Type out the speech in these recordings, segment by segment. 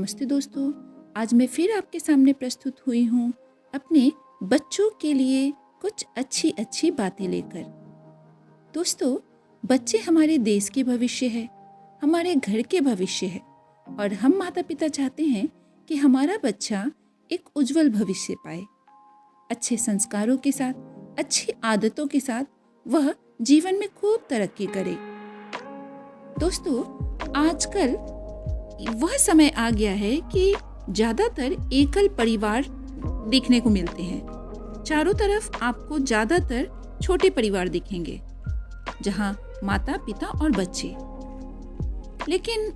नमस्ते दोस्तों, आज मैं फिर आपके सामने प्रस्तुत हुई हूँ अपने बच्चों के लिए कुछ अच्छी अच्छी बातें लेकर। दोस्तों, बच्चे हमारे देश के भविष्य है, हमारे घर के भविष्य है और हम माता पिता चाहते हैं कि हमारा बच्चा एक उज्जवल भविष्य पाए। अच्छे संस्कारों के साथ, अच्छी आदतों के साथ वह जीवन में खूब तरक्की करे। दोस्तों, आजकल वह समय आ गया है कि ज़्यादातर एकल परिवार देखने को मिलते हैं। चारों तरफ आपको ज़्यादातर छोटे परिवार दिखेंगे जहां माता पिता और बच्चे। लेकिन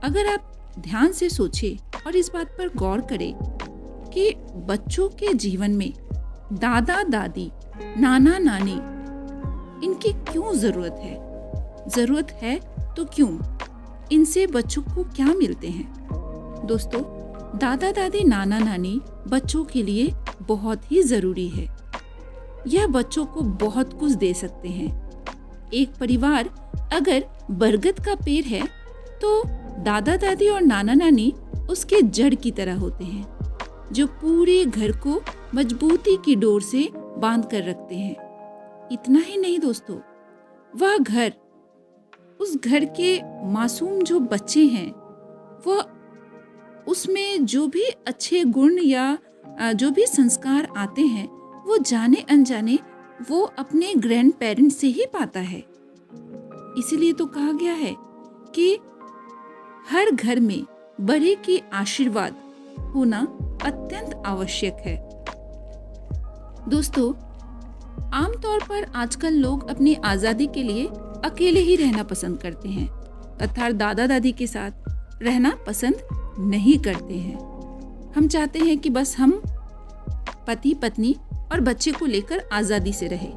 अगर आप ध्यान से सोचें और इस बात पर गौर करें कि बच्चों के जीवन में दादा दादी, नाना नानी, इनकी क्यों ज़रूरत है तो क्यों? इनसे बच्चों को क्या मिलते हैं? दोस्तों, दादा दादी, नाना नानी बच्चों के लिए बहुत ही ज़रूरी है। यह बच्चों को बहुत कुछ दे सकते हैं। एक परिवार अगर बरगद का पेड़ है तो दादा दादी और नाना नानी उसके जड़ की तरह होते हैं, जो पूरे घर को मजबूती की डोर से बांध कर रखते हैं। इतना ही नहीं दोस्तों, वह घर, उस घर के मासूम जो बच्चे हैं, वह उसमें जो भी अच्छे गुण या जो भी संस्कार आते हैं, वो जाने अनजाने वो अपने ग्रैंड पेरेंट्स से ही पाता है। इसीलिए तो कहा गया है कि हर घर में बड़े के आशीर्वाद होना अत्यंत आवश्यक है। दोस्तों, आमतौर पर आजकल लोग अपनी आज़ादी के लिए अकेले ही रहना पसंद करते हैं, अर्थात दादा दादी के साथ रहना पसंद नहीं करते हैं। हम चाहते हैं कि बस हम पति पत्नी और बच्चे को लेकर आज़ादी से रहे।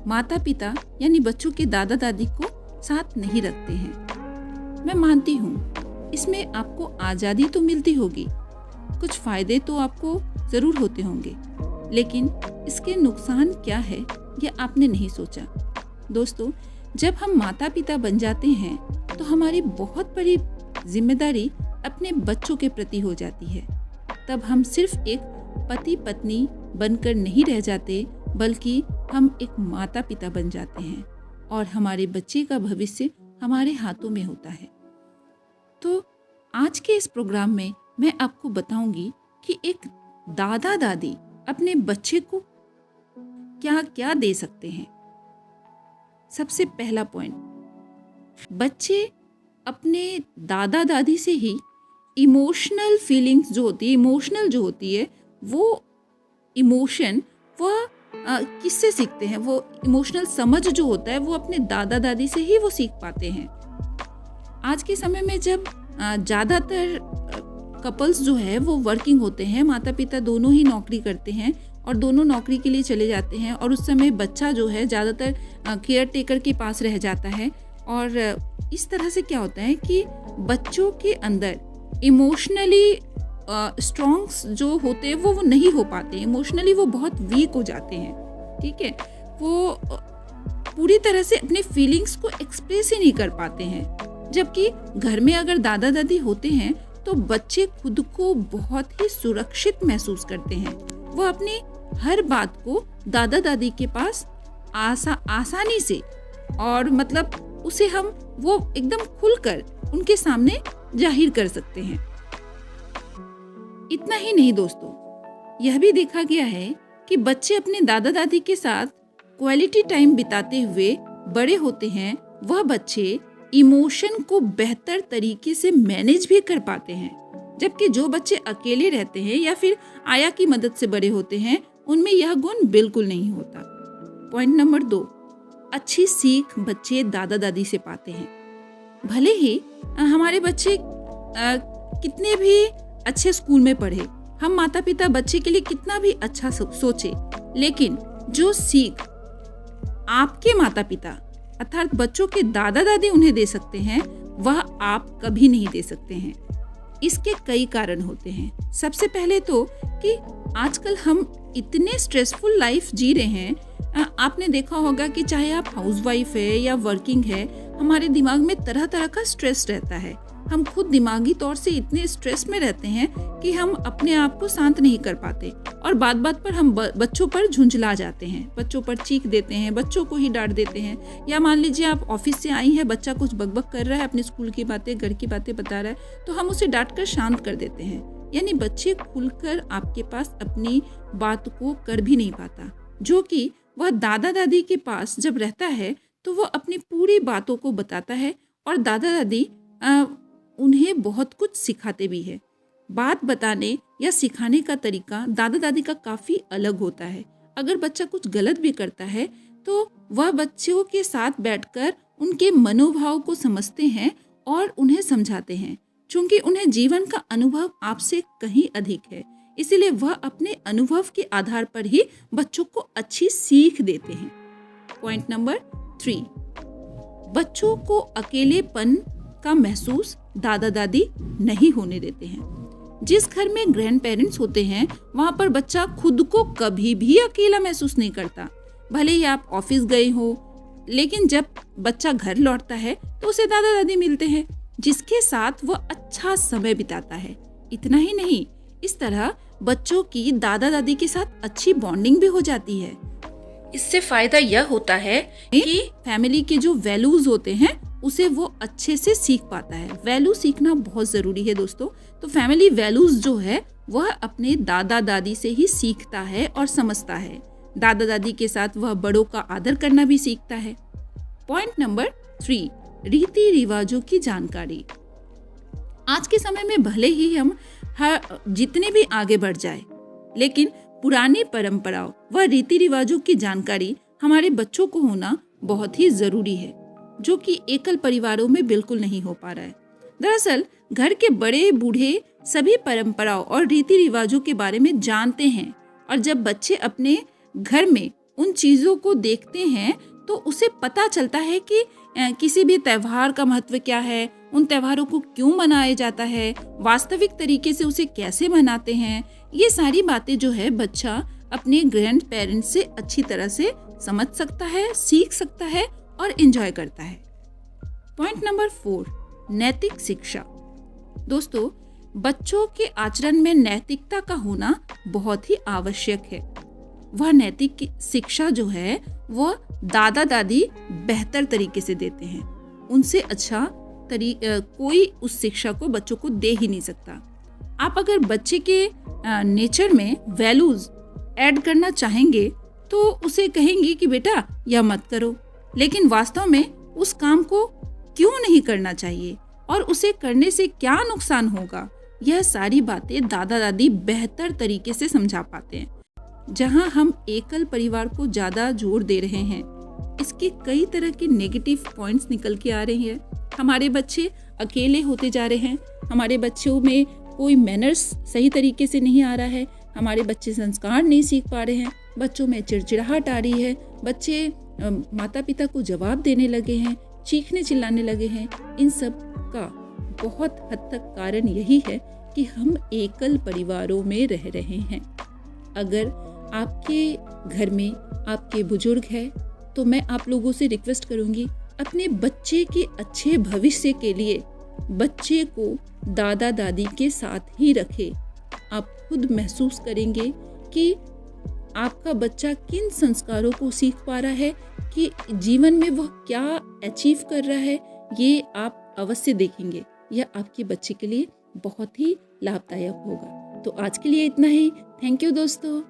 माता पिता यानी बच्चों के दादा दादी को साथ नहीं रखते हैं। मैं मानती हूँ इसमें आपको आज़ादी तो मिलती होगी, कुछ फायदे तो आपको ज़रूर होते होंगे, लेकिन इसके नुकसान क्या है यह आपने नहीं सोचा। दोस्तों, जब हम माता पिता बन जाते हैं तो हमारी बहुत बड़ी जिम्मेदारी अपने बच्चों के प्रति हो जाती है। तब हम सिर्फ एक पति पत्नी बनकर नहीं रह जाते, बल्कि हम एक माता पिता बन जाते हैं और हमारे बच्चे का भविष्य हमारे हाथों में होता है। तो आज के इस प्रोग्राम में मैं आपको बताऊंगी कि एक दादा दादी अपने बच्चे को क्या क्या दे सकते हैं। सबसे पहला पॉइंट, बच्चे अपने दादा दादी से ही इमोशनल फीलिंग्स जो होती है वो इमोशन वह किससे सीखते हैं? वो इमोशनल समझ जो होता है वो अपने दादा दादी से ही वो सीख पाते हैं। आज के समय में जब ज़्यादातर कपल्स जो है वो वर्किंग होते हैं, माता पिता दोनों ही नौकरी करते हैं और दोनों नौकरी के लिए चले जाते हैं, और उस समय बच्चा जो है ज़्यादातर केयर टेकर के पास रह जाता है। और इस तरह से क्या होता है कि बच्चों के अंदर इमोशनली स्ट्रॉन्ग जो होते हैं वो नहीं हो पाते, इमोशनली वो बहुत वीक हो जाते हैं। ठीक है, वो पूरी तरह से अपने फीलिंग्स को एक्सप्रेस ही नहीं कर पाते हैं। जबकि घर में अगर दादा दादी होते हैं तो बच्चे खुद को बहुत ही सुरक्षित महसूस करते हैं। वो अपनी हर बात को दादा दादी के पास आसानी से, और मतलब उसे हम वो एकदम खुलकर उनके सामने जाहिर कर सकते हैं। इतना ही नहीं दोस्तों, यह भी देखा गया है कि बच्चे अपने दादा दादी के साथ क्वालिटी टाइम बिताते हुए बड़े होते हैं। वह बच्चे इमोशन को बेहतर तरीके से मैनेज भी कर पाते हैं, जबकि जो बच्चे अकेले रहते हैं या फिर आया की मदद से बड़े होते हैं उनमें यह गुण बिल्कुल नहीं होता। पॉइंट नंबर 2, अच्छी सीख बच्चे दादा दादी से पाते हैं। भले ही हमारे बच्चे कितने भी अच्छे स्कूल में पढ़े, हम माता पिता बच्चे के लिए कितना भी अच्छा सोचे, लेकिन जो सीख आपके माता पिता अर्थात बच्चों के दादा दादी उन्हें दे सकते हैं, वह आप कभी नहीं दे सकते हैं। इसके कई कारण होते हैं। सबसे पहले तो कि आजकल हम इतने स्ट्रेसफुल लाइफ जी रहे हैं। आपने देखा होगा कि चाहे आप हाउसवाइफ है या वर्किंग है, हमारे दिमाग में तरह तरह का स्ट्रेस रहता है। हम खुद दिमागी तौर से इतने स्ट्रेस में रहते हैं कि हम अपने आप को शांत नहीं कर पाते और बात बात पर हम बच्चों पर झुंझला जाते हैं, बच्चों पर चीख देते हैं, बच्चों को ही डांट देते हैं। या मान लीजिए आप ऑफिस से आई हैं, बच्चा कुछ बकबक कर रहा है, अपने स्कूल की बातें, घर की बातें बता रहा है, तो हम उसे डांट कर शांत कर देते हैं। यानी बच्चे खुलकर आपके पास अपनी बात को कर भी नहीं पाता, जो कि वह दादा दादी के पास जब रहता है तो वह अपनी पूरी बातों को बताता है और दादा दादी उन्हें बहुत कुछ सिखाते भी है। बात बताने या सिखाने का तरीका दादा दादी का काफ़ी अलग होता है। अगर बच्चा कुछ गलत भी करता है तो वह बच्चों के साथ बैठकर उनके मनोभाव को समझते हैं और उन्हें समझाते हैं। चूंकि उन्हें जीवन का अनुभव आपसे कहीं अधिक है, इसीलिए वह अपने अनुभव के आधार पर ही बच्चों को अच्छी सीख देते हैं। पॉइंट नंबर 3, बच्चों को अकेलेपन का महसूस दादा दादी नहीं होने देते हैं। जिस घर में ग्रैंड पेरेंट्स होते हैं वहां पर बच्चा खुद को कभी भी अकेला महसूस नहीं करता। भले ही आप ऑफिस गए हो, लेकिन जब बच्चा घर लौटता है तो उसे दादा दादी मिलते हैं, जिसके साथ वह अच्छा समय बिताता है। इतना ही नहीं, इस तरह बच्चों की दादा दादी के साथ अच्छी बॉन्डिंग भी हो जाती है। इससे फायदा यह होता है कि फैमिली के जो वैल्यूज होते हैं उसे वो अच्छे से सीख पाता है। वैल्यू सीखना बहुत जरूरी है दोस्तों। तो फैमिली वैल्यूज जो है वह अपने दादा दादी से ही सीखता है और समझता है। दादा दादी के साथ वह बड़ों का आदर करना भी सीखता है। पॉइंट नंबर 3, रीति रिवाजों की जानकारी। आज के समय में भले ही हम जितने भी आगे बढ़ जाए, लेकिन पुरानी परंपराओं व रीति रिवाजों की जानकारी हमारे बच्चों को होना बहुत ही जरूरी है, जो कि एकल परिवारों में बिल्कुल नहीं हो पा रहा है। दरअसल घर के बड़े बूढ़े सभी परंपराओं और रीति रिवाजों के बारे में जानते हैं, और जब बच्चे अपने घर में उन चीजों को देखते हैं तो उसे पता चलता है कि किसी भी त्योहार का महत्व क्या है, उन त्योहारों को क्यों मनाया जाता है, वास्तविक तरीके से उसे कैसे मनाते हैं। ये सारी बातें जो है बच्चा अपने ग्रैंड पेरेंट्स से अच्छी तरह से समझ सकता है, सीख सकता है और एंजॉय करता है। पॉइंट नंबर 4, नैतिक शिक्षा। दोस्तों, बच्चों के आचरण में नैतिकता का होना बहुत ही आवश्यक है। वह नैतिक शिक्षा जो है वह दादा दादी बेहतर तरीके से देते हैं। उनसे अच्छा कोई उस शिक्षा को बच्चों को दे ही नहीं सकता। आप अगर बच्चे के नेचर में वैल्यूज ऐड करना चाहेंगे तो उसे कहेंगे कि बेटा यह मत करो, लेकिन वास्तव में उस काम को क्यों नहीं करना चाहिए और उसे करने से क्या नुकसान होगा, यह सारी बातें दादा दादी बेहतर तरीके से समझा पाते हैं। जहां हम एकल परिवार को ज्यादा जोर दे रहे हैं, इसके कई तरह के नेगेटिव पॉइंट्स निकल के आ रहे हैं। हमारे बच्चे अकेले होते जा रहे हैं, हमारे बच्चों में कोई मैनर्स सही तरीके से नहीं आ रहा है, हमारे बच्चे संस्कार नहीं सीख पा रहे हैं, बच्चों में चिड़चिड़ाहट आ रही है, बच्चे माता पिता को जवाब देने लगे हैं, चीखने चिल्लाने लगे हैं। इन सब का बहुत हद तक कारण यही है कि हम एकल परिवारों में रह रहे हैं। अगर आपके घर में आपके बुजुर्ग है तो मैं आप लोगों से रिक्वेस्ट करूंगी, अपने बच्चे के अच्छे भविष्य के लिए बच्चे को दादा दादी के साथ ही रखें। आप खुद महसूस करेंगे कि आपका बच्चा किन संस्कारों को सीख पा रहा है, कि जीवन में वह क्या अचीव कर रहा है, ये आप अवश्य देखेंगे। यह आपके बच्चे के लिए बहुत ही लाभदायक होगा। तो आज के लिए इतना ही। थैंक यू दोस्तों।